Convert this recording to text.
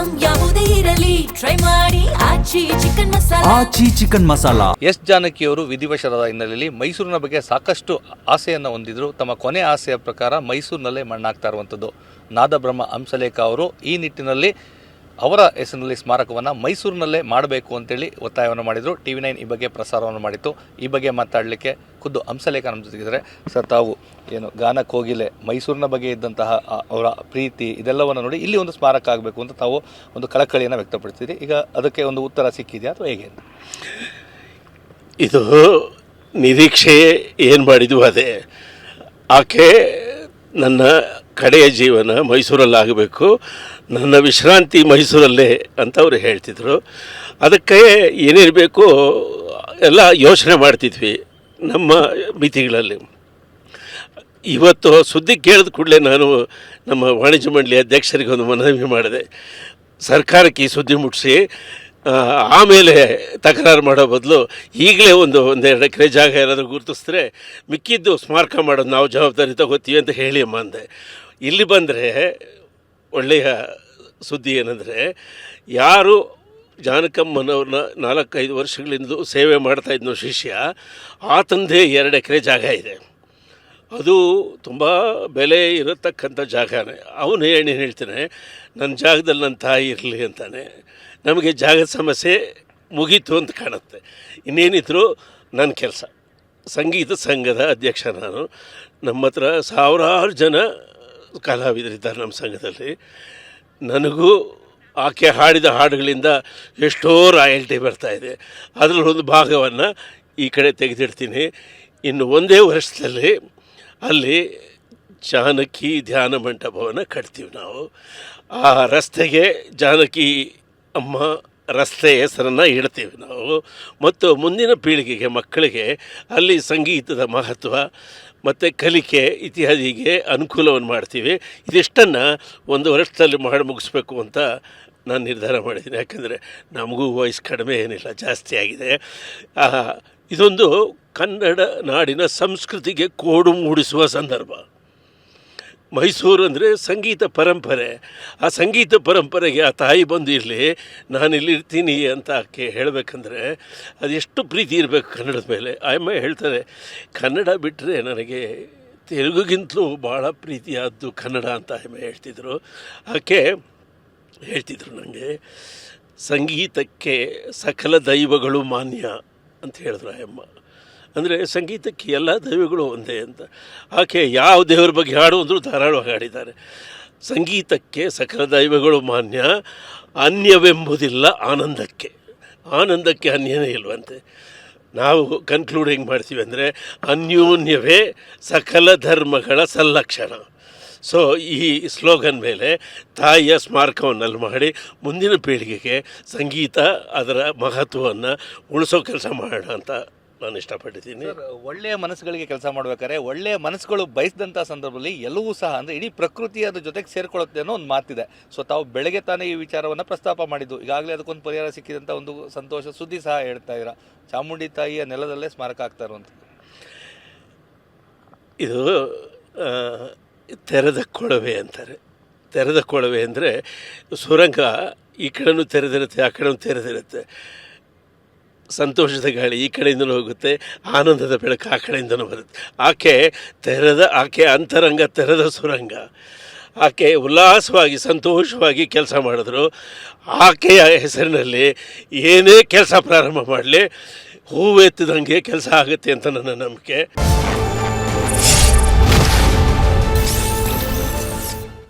Item ಯಾವುದೇ ಇರಲಿ try ಮಾಡಿ ಆಚಿ ಚಿಕನ್ ಮಸಾಲಾ. ಎಸ್ ಜಾನಕಿಯವರು ವಿಧಿವಶರಾದ ಹಿನ್ನೆಲೆಯಲ್ಲಿ ಮೈಸೂರಿನ ಬಗ್ಗೆ ಸಾಕಷ್ಟು ಆಸೆಯನ್ನು ಹೊಂದಿದ್ರು. ತಮ್ಮ ಕೊನೆ ಆಸೆಯ ಪ್ರಕಾರ ಮೈಸೂರಿನಲ್ಲೇ ಮಣ್ಣಾಗ್ತಾ ಇರುವಂಥದ್ದು. ನಾದಬ್ರಹ್ಮ ಹಂಸಲೇಖ ಅವರು ಈ ನಿಟ್ಟಿನಲ್ಲಿ ಅವರ ಹೆಸರಿನಲ್ಲಿ ಸ್ಮಾರಕವನ್ನು ಮೈಸೂರಿನಲ್ಲೇ ಮಾಡಬೇಕು ಅಂತೇಳಿ ಒತ್ತಾಯವನ್ನು ಮಾಡಿದರು. TV9 ಈ ಬಗ್ಗೆ ಪ್ರಸಾರವನ್ನು ಮಾಡಿತ್ತು. ಈ ಬಗ್ಗೆ ಮಾತಾಡಲಿಕ್ಕೆ ಖುದ್ದು ಹಂಸಲೇಖ ನಮ್ಮ ಜೊತೆಗಿದ್ದಾರೆ. ಸರ್, ತಾವು ಏನು ಗಾನ ಕೋಗಿಲೆ ಮೈಸೂರಿನ ಬಗ್ಗೆ ಇದ್ದಂತಹ ಅವರ ಪ್ರೀತಿ ಇದೆಲ್ಲವನ್ನು ನೋಡಿ ಇಲ್ಲಿ ಒಂದು ಸ್ಮಾರಕ ಆಗಬೇಕು ಅಂತ ತಾವು ಒಂದು ಕಳಕಳಿಯನ್ನು ವ್ಯಕ್ತಪಡಿಸಿದ್ದೀರಿ. ಈಗ ಅದಕ್ಕೆ ಒಂದು ಉತ್ತರ ಸಿಕ್ಕಿದೆಯಾ ಅಥವಾ ಹೇಗೆ? ಇದು ನಿರೀಕ್ಷೆ ಏನು ಮಾಡಿದ್ವು ಅದೇ. ಆಕೆ ನನ್ನ ಕಡೆಯ ಜೀವನ ಮೈಸೂರಲ್ಲಾಗಬೇಕು, ನನ್ನ ವಿಶ್ರಾಂತಿ ಮೈಸೂರಲ್ಲೇ ಅಂತ ಅವರು ಹೇಳ್ತಿದ್ರು. ಅದಕ್ಕೆ ಏನಿರಬೇಕು ಎಲ್ಲ ಯೋಚನೆ ಮಾಡ್ತಿದ್ವಿ ನಮ್ಮ ಮಿತಿಗಳಲ್ಲಿ. ಇವತ್ತು ಸುದ್ದಿ ಕೇಳಿದ ಕೂಡಲೇ ನಾನು ನಮ್ಮ ವಾಣಿಜ್ಯ ಮಂಡಳಿ ಅಧ್ಯಕ್ಷರಿಗೆ ಒಂದು ಮನವಿ ಮಾಡಿದೆ, ಸರ್ಕಾರಕ್ಕೆ ಈ ಸುದ್ದಿ ಮುಟ್ಟಿಸಿ ಆಮೇಲೆ ತಕರಾರು ಮಾಡೋ ಬದಲು ಈಗಲೇ ಒಂದೆರಡು ಎಕರೆ ಜಾಗ ಏನಾದರೂ ಗುರುತಿಸಿದ್ರೆ ಮಿಕ್ಕಿದ್ದು ಸ್ಮಾರಕ ಮಾಡೋದು ನಾವು ಜವಾಬ್ದಾರಿ ತಗೋತೀವಿ ಅಂತ ಹೇಳಿ ಅಮ್ಮ ಅಂದೆ. ಇಲ್ಲಿ ಬಂದರೆ ಒಳ್ಳೆಯ ಸುದ್ದಿ ಏನಂದರೆ, ಯಾರು ಜಾನಕಮ್ಮನವ್ರನ್ನ 4-5 ವರ್ಷಗಳಿಂದ ಸೇವೆ ಮಾಡ್ತಾಯಿದ್ನೋ ಶಿಷ್ಯ, ಆತಂದೇ 2 ಎಕರೆ ಜಾಗ ಇದೆ. ಅದು ತುಂಬ ಬೆಲೆ ಇರತಕ್ಕಂಥ ಜಾಗನೇ. ಅವನು ಏನು ಹೇಳ್ತಾನೆ, ನನ್ನ ಜಾಗದಲ್ಲಿ ನನ್ನ ತಾಯಿ ಇರಲಿ ಅಂತಾನೆ. ನಮಗೆ ಜಾಗದ ಸಮಸ್ಯೆ ಮುಗೀತು ಅಂತ ಕಾಣುತ್ತೆ. ಇನ್ನೇನಿದ್ರು ನನ್ನ ಕೆಲಸ, ಸಂಗೀತ ಸಂಘದ ಅಧ್ಯಕ್ಷ ನಾನು. ನಮ್ಮ ಹತ್ರ ಸಾವಿರಾರು ಜನ ಕಲಾವಿದರಿದ್ದಾರೆ ನಮ್ಮ ಸಂಘದಲ್ಲಿ. ನನಗೂ ಆಕೆ ಹಾಡಿದ ಹಾಡುಗಳಿಂದ ಎಷ್ಟೋ ರಾಯಲ್ಟಿ ಬರ್ತಾಯಿದೆ. ಅದರಲ್ಲೊಂದು ಭಾಗವನ್ನು ಈ ಕಡೆ ತೆಗೆದಿಡ್ತೀನಿ. ಇನ್ನು ಒಂದೇ ವರ್ಷದಲ್ಲಿ ಅಲ್ಲಿ ಜಾನಕಿ ಧ್ಯಾನ ಮಂಟಪವನ್ನು ಕಟ್ತೀವಿ ನಾವು. ಆ ರಸ್ತೆಗೆ ಜಾನಕಿ ಅಮ್ಮ ರಸ್ತೆ ಹೆಸರನ್ನು ಇಡ್ತೀವಿ ನಾವು. ಮತ್ತು ಮುಂದಿನ ಪೀಳಿಗೆಗೆ, ಮಕ್ಕಳಿಗೆ ಅಲ್ಲಿ ಸಂಗೀತದ ಮಹತ್ವ ಮತ್ತು ಕಲಿಕೆ ಇತ್ಯಾದಿಗೆ ಅನುಕೂಲವನ್ನು ಮಾಡ್ತೀವಿ. ಇದಿಷ್ಟನ್ನು 1 ವರ್ಷದಲ್ಲಿ ಮಾಡಿ ಮುಗಿಸ್ಬೇಕು ಅಂತ ನಾನು ನಿರ್ಧಾರ ಮಾಡಿದ್ದೀನಿ. ಯಾಕಂದರೆ ನಮಗೂ ವಯಸ್ಸು ಕಡಿಮೆ ಏನಿಲ್ಲ, ಜಾಸ್ತಿ ಆಗಿದೆ. ಇದೊಂದು ಕನ್ನಡ ನಾಡಿನ ಸಂಸ್ಕೃತಿಗೆ ಕೋಡು ಮೂಡಿಸುವ ಸಂದರ್ಭ. ಮೈಸೂರು ಅಂದರೆ ಸಂಗೀತ ಪರಂಪರೆ. ಆ ಸಂಗೀತ ಪರಂಪರೆಗೆ ಆ ತಾಯಿ ಬಂದು ಇರಲಿ, ನಾನಿಲ್ಲಿರ್ತೀನಿ ಅಂತ ಆಕೆ ಹೇಳಬೇಕಂದ್ರೆ ಅದೆಷ್ಟು ಪ್ರೀತಿ ಇರಬೇಕು ಕನ್ನಡದ ಮೇಲೆ. ಆಯಮ್ಮ ಹೇಳ್ತಾರೆ, ಕನ್ನಡ ಬಿಟ್ಟರೆ ನನಗೆ ತೆಲುಗುಗಿಂತಲೂ ಭಾಳ ಪ್ರೀತಿಯಾದ್ದು ಕನ್ನಡ ಅಂತ ಆಯಮ್ಮ ಹೇಳ್ತಿದ್ರು. ಆಕೆ ಹೇಳ್ತಿದ್ರು ನನಗೆ, ಸಂಗೀತಕ್ಕೆ ಸಕಲ ದೈವಗಳು ಮಾನ್ಯ ಅಂತ ಹೇಳಿದ್ರು ಆಯಮ್ಮ. ಅಂದರೆ ಸಂಗೀತಕ್ಕೆ ಎಲ್ಲ ದೈವಗಳು ಒಂದೇ ಅಂತ. ಆಕೆ ಯಾವ ದೇವರ ಬಗ್ಗೆ ಹಾಡು ಅಂದರೂ ಧಾರಾಳವಾಗಿ ಹಾಡಿದ್ದಾರೆ. ಸಂಗೀತಕ್ಕೆ ಸಕಲ ದೈವಗಳು ಮಾನ್ಯ, ಅನ್ಯವೆಂಬುದಿಲ್ಲ ಆನಂದಕ್ಕೆ. ಆನಂದಕ್ಕೆ ಅನ್ಯನೇ ಇಲ್ವಂತೆ. ನಾವು ಕನ್ಕ್ಲೂಡ್ ಹೆಂಗೆ ಮಾಡ್ತೀವಿ ಅಂದರೆ, ಅನ್ಯೋನ್ಯವೇ ಸಕಲ ಧರ್ಮಗಳ ಸಲ್ಲಕ್ಷಣ. ಸೊ ಈ ಸ್ಲೋಗನ್ ಮೇಲೆ ತಾಯಿಯ ಸ್ಮಾರಕವನ್ನಲ್ಲಿ ಮಾಡಿ ಮುಂದಿನ ಪೀಳಿಗೆಗೆ ಸಂಗೀತ ಅದರ ಮಹತ್ವವನ್ನು ಉಳಿಸೋ ಕೆಲಸ ಮಾಡೋಣ ಅಂತ ನಾನು ಇಷ್ಟಪಟ್ಟಿದ್ದೀನಿ. ಒಳ್ಳೆಯ ಮನಸ್ಸುಗಳಿಗೆ ಕೆಲಸ ಮಾಡಬೇಕಾದ್ರೆ ಒಳ್ಳೆಯ ಮನಸ್ಸುಗಳು ಬಯಸಿದಂಥ ಸಂದರ್ಭದಲ್ಲಿ ಎಲ್ಲವೂ ಸಹ ಅಂದರೆ ಇಡೀ ಪ್ರಕೃತಿ ಅದ್ರ ಜೊತೆಗೆ ಸೇರ್ಕೊಳ್ಳುತ್ತೆ ಅನ್ನೋ ಒಂದು ಮಾತಿದೆ. ಸೊ ತಾವು ಬೆಳಗ್ಗೆ ತಾನೇ ಈ ವಿಚಾರವನ್ನು ಪ್ರಸ್ತಾಪ ಮಾಡಿದ್ದು, ಈಗಾಗಲೇ ಅದಕ್ಕೊಂದು ಪರಿಹಾರ ಸಿಕ್ಕಿದಂಥ ಒಂದು ಸಂತೋಷ ಸುದ್ದಿ ಸಹ ಹೇಳ್ತಾ ಇದ್ದೀರಾ. ಚಾಮುಂಡಿ ತಾಯಿಯ ನೆಲದಲ್ಲೇ ಸ್ಮಾರಕ ಆಗ್ತಾ ಇರುವಂಥದ್ದು. ಇದು ತೆರೆದ ಕೊಳವೆ ಅಂತಾರೆ. ತೆರೆದ ಕೊಳವೆ ಅಂದರೆ ಸುರಂಗ ಈ ಕಡೆನೂ ತೆರೆದಿರುತ್ತೆ, ಆ ಕಡೆನೂ ತೆರೆದಿರುತ್ತೆ. ಸಂತೋಷದ ಗಾಳಿ ಈ ಕಡೆಯಿಂದಲೂ ಹೋಗುತ್ತೆ, ಆನಂದದ ಬೆಳಕು ಆ ಕಡೆಯಿಂದಲೂ ಬರುತ್ತೆ. ಆಕೆ ಅಂತರಂಗ ತೆರೆದ ಸುರಂಗ. ಆಕೆ ಉಲ್ಲಾಸವಾಗಿ ಸಂತೋಷವಾಗಿ ಕೆಲಸ ಮಾಡಿದ್ರು. ಆಕೆಯ ಹೆಸರಿನಲ್ಲಿ ಏನೇ ಕೆಲಸ ಪ್ರಾರಂಭ ಮಾಡಲಿ ಹೂವೆತ್ತಿದಂಗೆ ಕೆಲಸ ಆಗುತ್ತೆ ಅಂತ ನನ್ನ ನಂಬಿಕೆ.